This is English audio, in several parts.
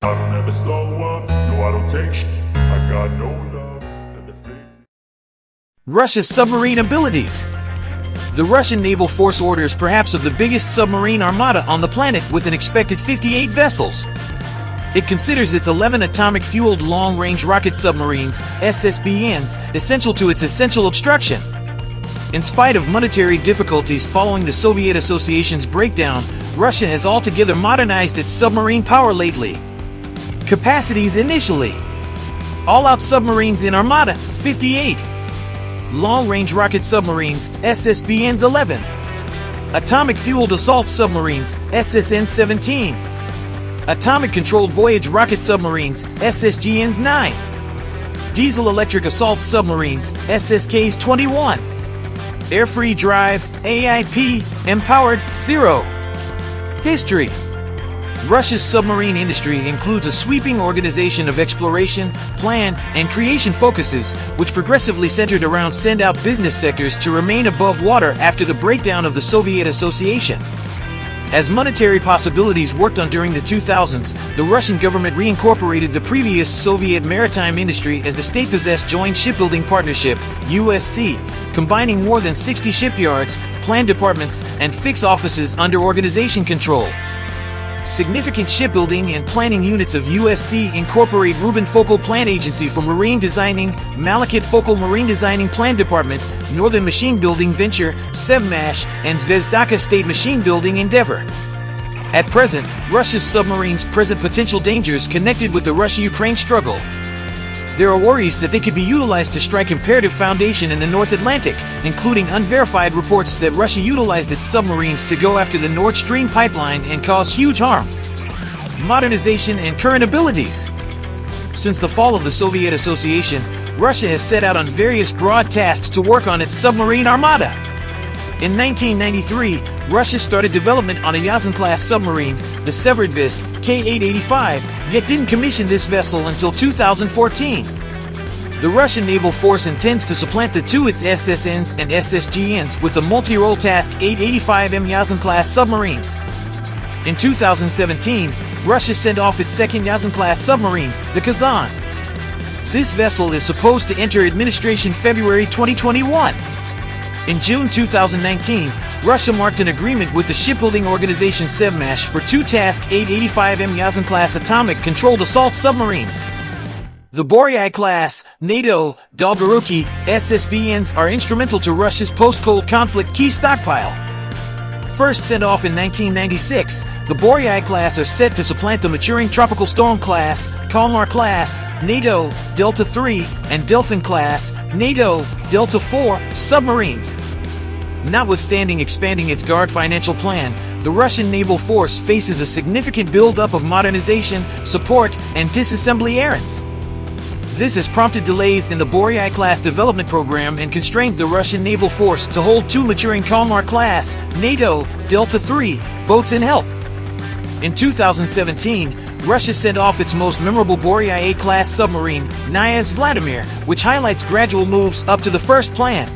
I don't ever slow up, no I don't take shit. I got no love for the fake. Russia's submarine abilities. The Russian naval force orders perhaps of the biggest submarine armada on the planet with an expected 58 vessels. It considers its 11 atomic-fueled long-range rocket submarines, SSBNs, essential to its essential obstruction. In spite of monetary difficulties following the Soviet Association's breakdown, Russia has altogether modernized its submarine power lately. Capacities initially: all-out submarines in Armada, 58. Long-range rocket submarines, SSBNs 11. Atomic-fueled assault submarines, SSN 17. Atomic-controlled voyage rocket submarines, SSGNs 9. Diesel-electric assault submarines, SSKs 21. Air-free drive, AIP, empowered, 0. History. Russia's submarine industry includes a sweeping organization of exploration, plan, and creation focuses, which progressively centered around send-out business sectors to remain above water after the breakdown of the Soviet Association. As monetary possibilities worked on during the 2000s, the Russian government reincorporated the previous Soviet maritime industry as the state-possessed Joint Shipbuilding Partnership, USC, combining more than 60 shipyards, plan departments, and fix offices under organization control. Significant shipbuilding and planning units of USC incorporate Rubin Focal Plan Agency for Marine Designing, Malakit Focal Marine Designing Plan Department, Northern Machine Building Venture, Sevmash, and Zvezdaka State Machine Building Endeavor. At present, Russia's submarines present potential dangers connected with the Russia-Ukraine struggle. There are worries that they could be utilized to strike imperative foundation in the North Atlantic, including unverified reports that Russia utilized its submarines to go after the Nord Stream pipeline and cause huge harm. Modernization and current abilities. Since the fall of the Soviet Association, Russia has set out on various broad tasks to work on its submarine armada. In 1993, Russia started development on a Yazan-class submarine, the Severdvist K-885, yet didn't commission this vessel until 2014. The Russian naval force intends to supplant the two its SSNs and SSGNs with the multi-role tasked 885M Yazan-class submarines. In 2017, Russia sent off its second Yazan-class submarine, the Kazan. This vessel is supposed to enter administration February 2021. In June 2019, Russia marked an agreement with the shipbuilding organization Sevmash for two tasked 885M Yazan-class atomic-controlled assault submarines. The Boryai-class, NATO, Dolgoruki, SSBNs are instrumental to Russia's post-Cold Conflict key stockpile. First sent off in 1996, the Boryai-class are set to supplant the maturing Tropical Storm-class, Kalmar-class, NATO, Delta III, and Delphin-class, NATO, Delta IV submarines. Notwithstanding expanding its Guard financial plan, the Russian naval force faces a significant buildup of modernization, support, and disassembly errands. This has prompted delays in the Boryai-class development program and constrained the Russian naval force to hold two maturing Kalmar-class, NATO, Delta III, boats in help. In 2017, Russia sent off its most memorable Boryai A-class submarine, Knyaz Vladimir, which highlights gradual moves up to the first plan.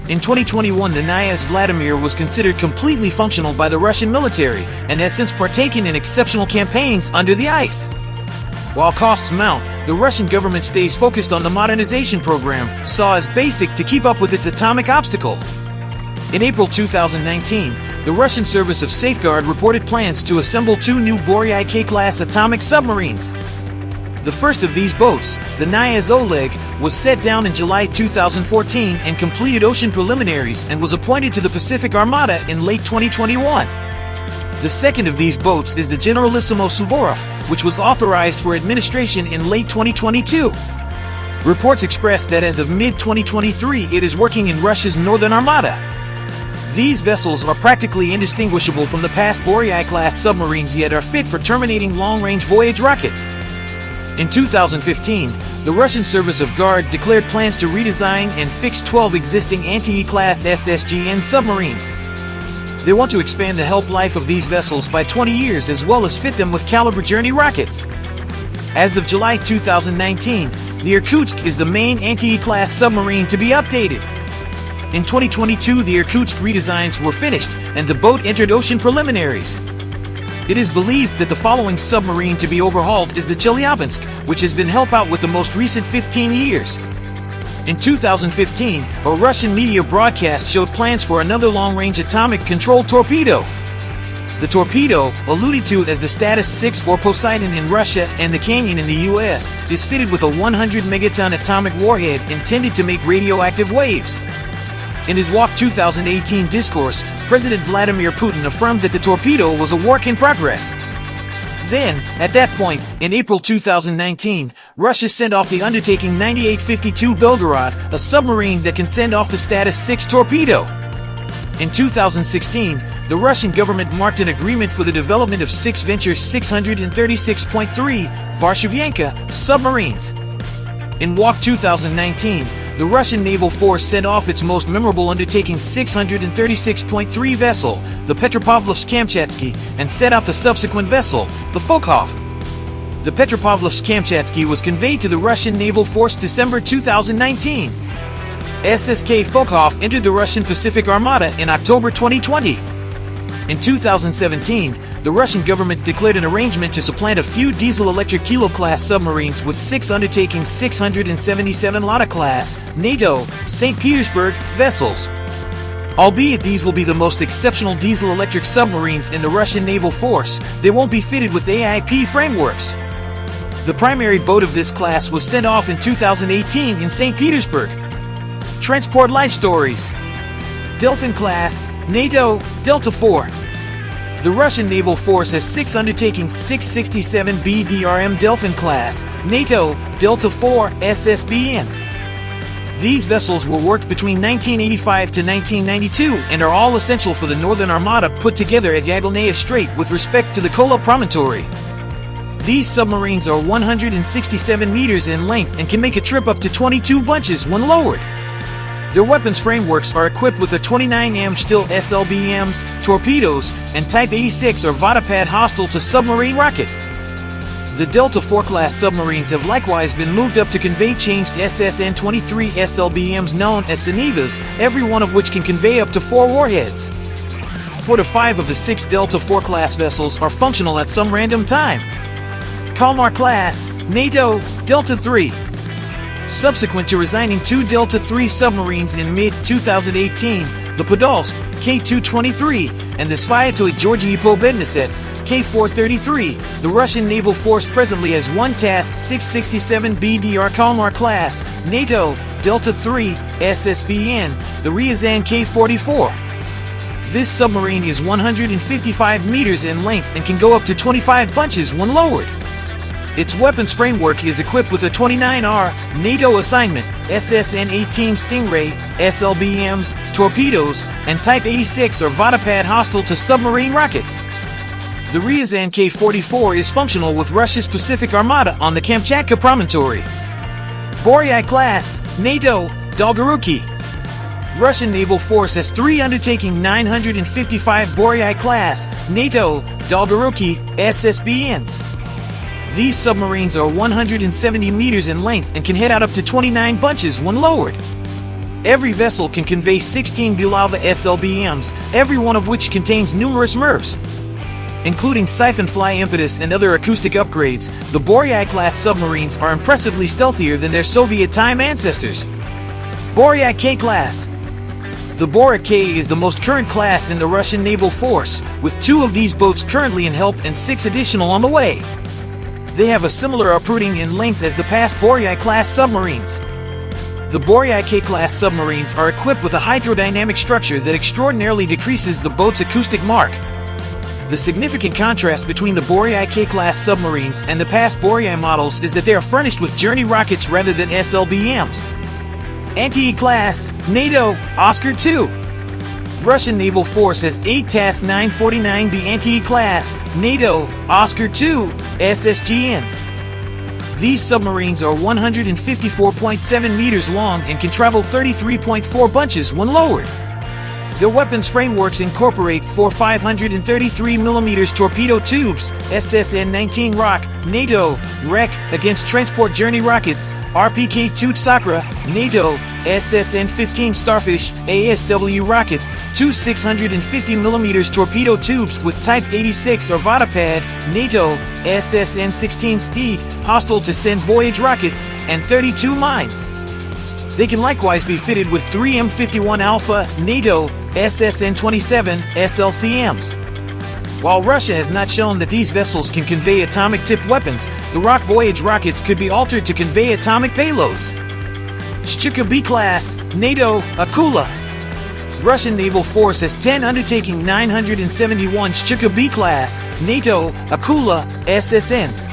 In 2021, the Knyaz Vladimir was considered completely functional by the Russian military and has since partaken in exceptional campaigns under the ice. While costs mount, the Russian government stays focused on the modernization program, saw as basic to keep up with its atomic obstacle. In April 2019, the Russian Service of Safeguard reported plans to assemble two new Boryai K-class atomic submarines. The first of these boats, the Knyaz Oleg, was set down in July 2014 and completed ocean preliminaries and was appointed to the Pacific Armada in late 2021. The second of these boats is the Generalissimo Suvorov, which was authorized for administration in late 2022. Reports express that as of mid-2023 it is working in Russia's Northern Armada. These vessels are practically indistinguishable from the past Boryai-class submarines yet are fit for terminating long-range voyage rockets. In 2015, the Russian Service of Guard declared plans to redesign and fix 12 existing anti-E-class SSGN submarines. They want to expand the help life of these vessels by 20 years as well as fit them with Caliber Journey rockets. As of July 2019, the Irkutsk is the main anti-E-class submarine to be updated. In 2022, the Irkutsk redesigns were finished and the boat entered ocean preliminaries. It is believed that the following submarine to be overhauled is the Chelyabinsk, which has been helped out with the most recent 15 years. In 2015, a Russian media broadcast showed plans for another long-range atomic-controlled torpedo. The torpedo, alluded to as the Status 6 or Poseidon in Russia and the Canyon in the US, is fitted with a 100-megaton atomic warhead intended to make radioactive waves. In his Walk 2018 discourse, President Vladimir Putin affirmed that the torpedo was a work in progress. Then, at that point, in April 2019, Russia sent off the Undertaking 9852 Belgorod, a submarine that can send off the Status 6 torpedo. In 2016, the Russian government marked an agreement for the development of 6 Venture 636.3 Varshavyanka submarines. In Walk 2019, the Russian Naval Force sent off its most memorable Undertaking 636.3 vessel, the Petropavlovsk-Kamchatsky, and set out the subsequent vessel, the Fokhov. The Petropavlovsk-Kamchatsky was conveyed to the Russian Naval Force December 2019. SSK Fokhov entered the Russian Pacific Armada in October 2020. In 2017, the Russian government declared an arrangement to supplant a few diesel-electric Kilo-class submarines with 6 Undertaking 677 Lada-class, NATO, St. Petersburg vessels. Albeit these will be the most exceptional diesel-electric submarines in the Russian naval force, they won't be fitted with AIP frameworks. The primary boat of this class was sent off in 2018 in St. Petersburg. Transport Life Stories. Delphin class, NATO, Delta IV. The Russian Naval Force has 6 Undertaking 667 BDRM Delphin class, NATO, Delta IV SSBNs. These vessels were worked between 1985 to 1992 and are all essential for the Northern Armada put together at Yaglnaya Strait with respect to the Kola Promontory. These submarines are 167 meters in length and can make a trip up to 22 bunches when lowered. Their weapons frameworks are equipped with a 29M Stihl SLBMs, torpedoes, and Type 86 or Vodopad hostile to submarine rockets. The Delta IV class submarines have likewise been moved up to convey changed SSN-23 SLBMs known as Sanivas, every one of which can convey up to 4 warheads. 4 to 5 of the 6 Delta IV class vessels are functional at some random time. Kalmar class, NATO, Delta III. Subsequent to resigning 2 Delta III submarines in mid-2018, the Podolsk, K-223, and the Svyatoi Georgii Pobednesets, K-433, the Russian Naval Force presently has 1 tasked 667 BDR Kalmar class, NATO, Delta III, SSBN, the Ryazan K-44. This submarine is 155 meters in length and can go up to 25 bunches when lowered. Its weapons framework is equipped with a 29R NATO assignment, SSN-18 Stingray, SLBMs, torpedoes, and Type 86 or Vodopad hostile to submarine rockets. The Ryazan K-44 is functional with Russia's Pacific Armada on the Kamchatka Promontory. Boryai class, NATO, Dolgoruki. Russian Naval Force has 3 Undertaking 955 Boryai class, NATO, Dolgoruki, SSBNs. These submarines are 170 meters in length and can head out up to 29 bunches when lowered. Every vessel can convey 16 Bulava SLBMs, every one of which contains numerous MIRVs. Including siphon fly impetus and other acoustic upgrades, the Boryai-class submarines are impressively stealthier than their Soviet-time ancestors. Boryai K-class. The Bora K is the most current class in the Russian Naval Force, with 2 of these boats currently in help and 6 additional on the way. They have a similar uprooting in length as the past Boryai-class submarines. The Boryai K-class submarines are equipped with a hydrodynamic structure that extraordinarily decreases the boat's acoustic mark. The significant contrast between the Boryai K-class submarines and the past Boryai models is that they are furnished with Journey rockets rather than SLBMs. Anti-E class, NATO, Oscar II. Russian Naval Force has 8 Task 949B Anti-E class, NATO, Oscar II, SSGNs. These submarines are 154.7 meters long and can travel 33.4 bunches when lowered. Their weapons frameworks incorporate four 533mm torpedo tubes, SSN-19 Rock, NATO, REC, against transport journey rockets, RPK-2 Sakra, NATO, SSN-15 Starfish, ASW rockets, two 650mm torpedo tubes with Type 86 or Vodapad, NATO, SSN-16 Steed, hostile to send voyage rockets, and 32 mines. They can likewise be fitted with 3 M51 Alpha, NATO, SSN-27, SLCMs. While Russia has not shown that these vessels can convey atomic-tipped weapons, the Rock Voyage rockets could be altered to convey atomic payloads. Shchuka B-class, NATO, Akula. Russian naval force has 10 undertaking 971 Shchuka B-class, NATO, Akula, SSNs.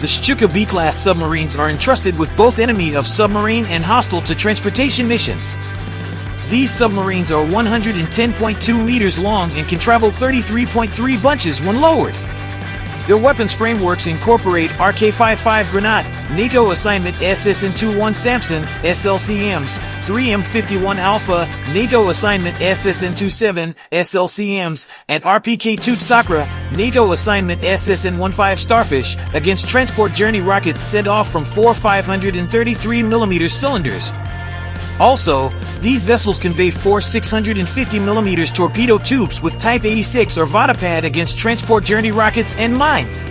The Shchuka B-class submarines are entrusted with both enemy of submarine and hostile to transportation missions. These submarines are 110.2 meters long and can travel 33.3 bunches when lowered. Their weapons frameworks incorporate RK-55 Granat, NATO assignment SSN-21 Samson, SLCMs, 3 M51 Alpha, NATO assignment SSN-27, SLCMs, and RPK-2 Sakra, NATO assignment SSN-15 Starfish, against transport journey rockets sent off from four 533mm cylinders. Also, these vessels convey four 650mm torpedo tubes with Type 86 or Vodapad against transport journey rockets and mines.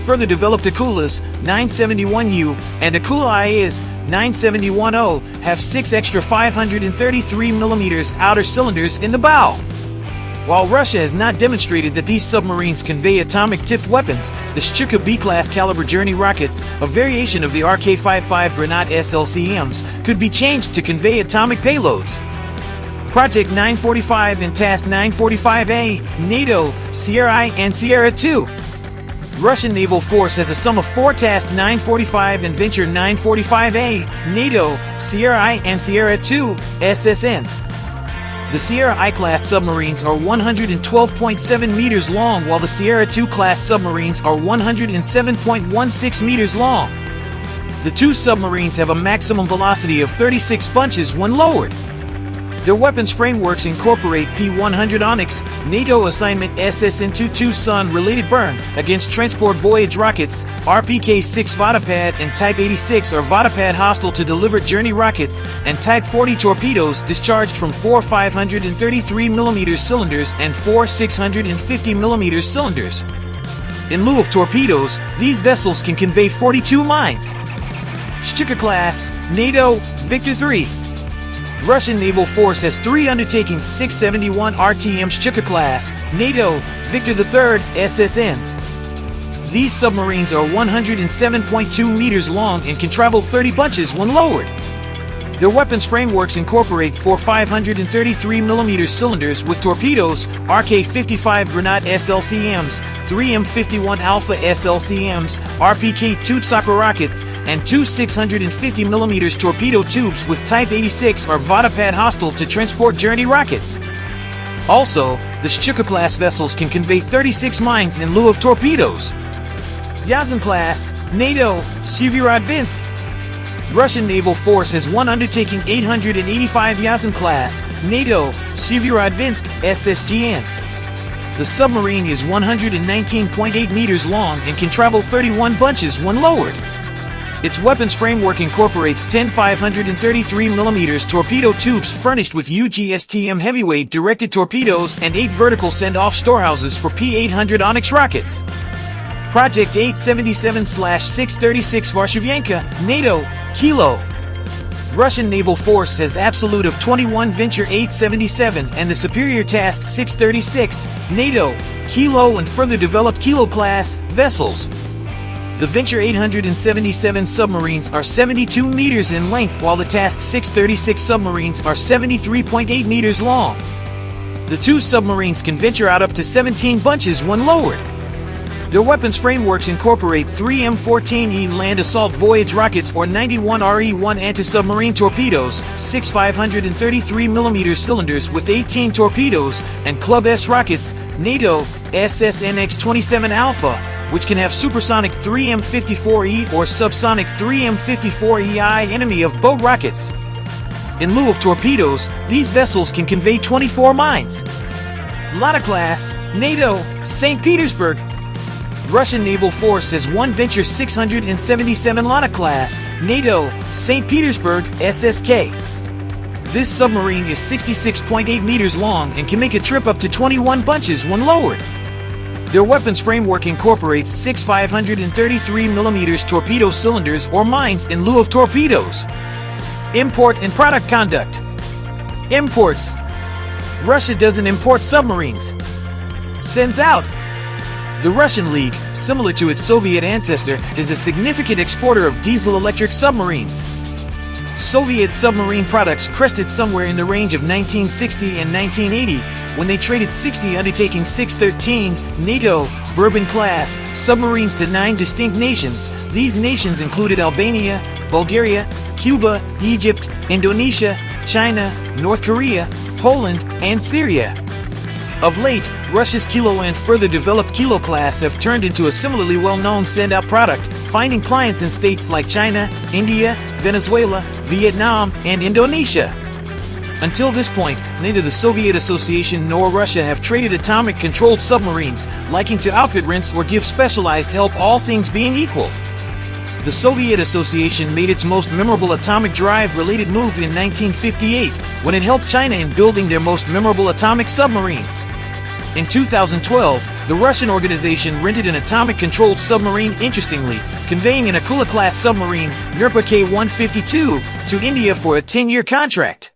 Further developed Akulas 971U and Akula IAs 971O have 6 extra 533mm outer cylinders in the bow. While Russia has not demonstrated that these submarines convey atomic-tipped weapons, the Shchuka B-class caliber journey rockets, a variation of the RK-55 Granat SLCMs, could be changed to convey atomic payloads. Project 945 and Task 945A, NATO, Sierra I and Sierra II. Russian naval force has a sum of 4 Task 945 and Venture 945A, NATO, Sierra I and Sierra II, SSNs. The Sierra I-class submarines are 112.7 meters long, while the Sierra II-class submarines are 107.16 meters long. The two submarines have a maximum velocity of 36 bunches when lowered. Their weapons frameworks incorporate P-100 Onyx, NATO assignment SSN-22 Sun-related burn against transport voyage rockets, RPK-6 Vodapad and Type 86 or Vodapad hostile to delivered journey rockets, and Type 40 torpedoes discharged from four 533mm cylinders and four 650mm cylinders. In lieu of torpedoes, these vessels can convey 42 mines. Shchuka class, NATO, Victor III. Russian naval force has 3 undertaking 671 RTM Shchuka class, NATO, Victor III, SSNs. These submarines are 107.2 meters long and can travel 30 bunches when lowered. Their weapons frameworks incorporate four 533mm cylinders with torpedoes, RK-55 Granat SLCMs, 3 M51 Alpha SLCMs, RPK-2 Sakra rockets, and two 650mm torpedo tubes with Type 86 or Vodapad hostile to transport journey rockets. Also, the Shchuka-class vessels can convey 36 mines in lieu of torpedoes. Yazan class, NATO, Severodvinsk. Russian naval force has 1 undertaking 885 Yazan class, NATO, Severodvinsk, SSGN. The submarine is 119.8 meters long and can travel 31 bunches when lowered. Its weapons framework incorporates 10 533mm torpedo tubes furnished with UGSTM heavyweight directed torpedoes and 8 vertical send-off storehouses for P-800 Onyx rockets. Project 877/636 Varshavyenka, NATO, Kilo. Russian naval force has absolute of 21 Venture 877 and the superior Task 636, NATO, Kilo and further developed Kilo-class vessels. The Venture 877 submarines are 72 meters in length, while the Task 636 submarines are 73.8 meters long. The two submarines can venture out up to 17 bunches when lowered. Their weapons frameworks incorporate 3 M14E land assault voyage rockets or 91 RE-1 anti-submarine torpedoes, 6 533mm cylinders with 18 torpedoes, and Club S rockets, NATO, SSNX-27 Alpha, which can have supersonic 3 M54E or subsonic 3 M54EI enemy of boat rockets. In lieu of torpedoes, these vessels can convey 24 mines. Lada class, NATO, St. Petersburg. Russian Naval Force has one Venture 677 Lada class, NATO, St. Petersburg, SSK. This submarine is 66.8 meters long and can make a trip up to 21 bunches when lowered. Their weapons framework incorporates 6 533mm torpedo cylinders or mines in lieu of torpedoes. Import and product conduct. Imports. Russia doesn't import submarines. Sends out. The Russian League, similar to its Soviet ancestor, is a significant exporter of diesel-electric submarines. Soviet submarine products crested somewhere in the range of 1960 and 1980 when they traded 60 Undertaking 613 NATO Bourbon-class submarines to 9 distinct nations. These nations included Albania, Bulgaria, Cuba, Egypt, Indonesia, China, North Korea, Poland, and Syria. Of late, Russia's Kilo and further developed Kilo class have turned into a similarly well-known send-out product, finding clients in states like China, India, Venezuela, Vietnam, and Indonesia. Until this point, neither the Soviet Association nor Russia have traded atomic-controlled submarines, liking to outfit rents or give specialized help, all things being equal. The Soviet Association made its most memorable atomic drive-related move in 1958, when it helped China in building their most memorable atomic submarine. In 2012, the Russian organization rented an atomic-controlled submarine, interestingly, conveying an Akula-class submarine, Nurpa K-152, to India for a 10-year contract.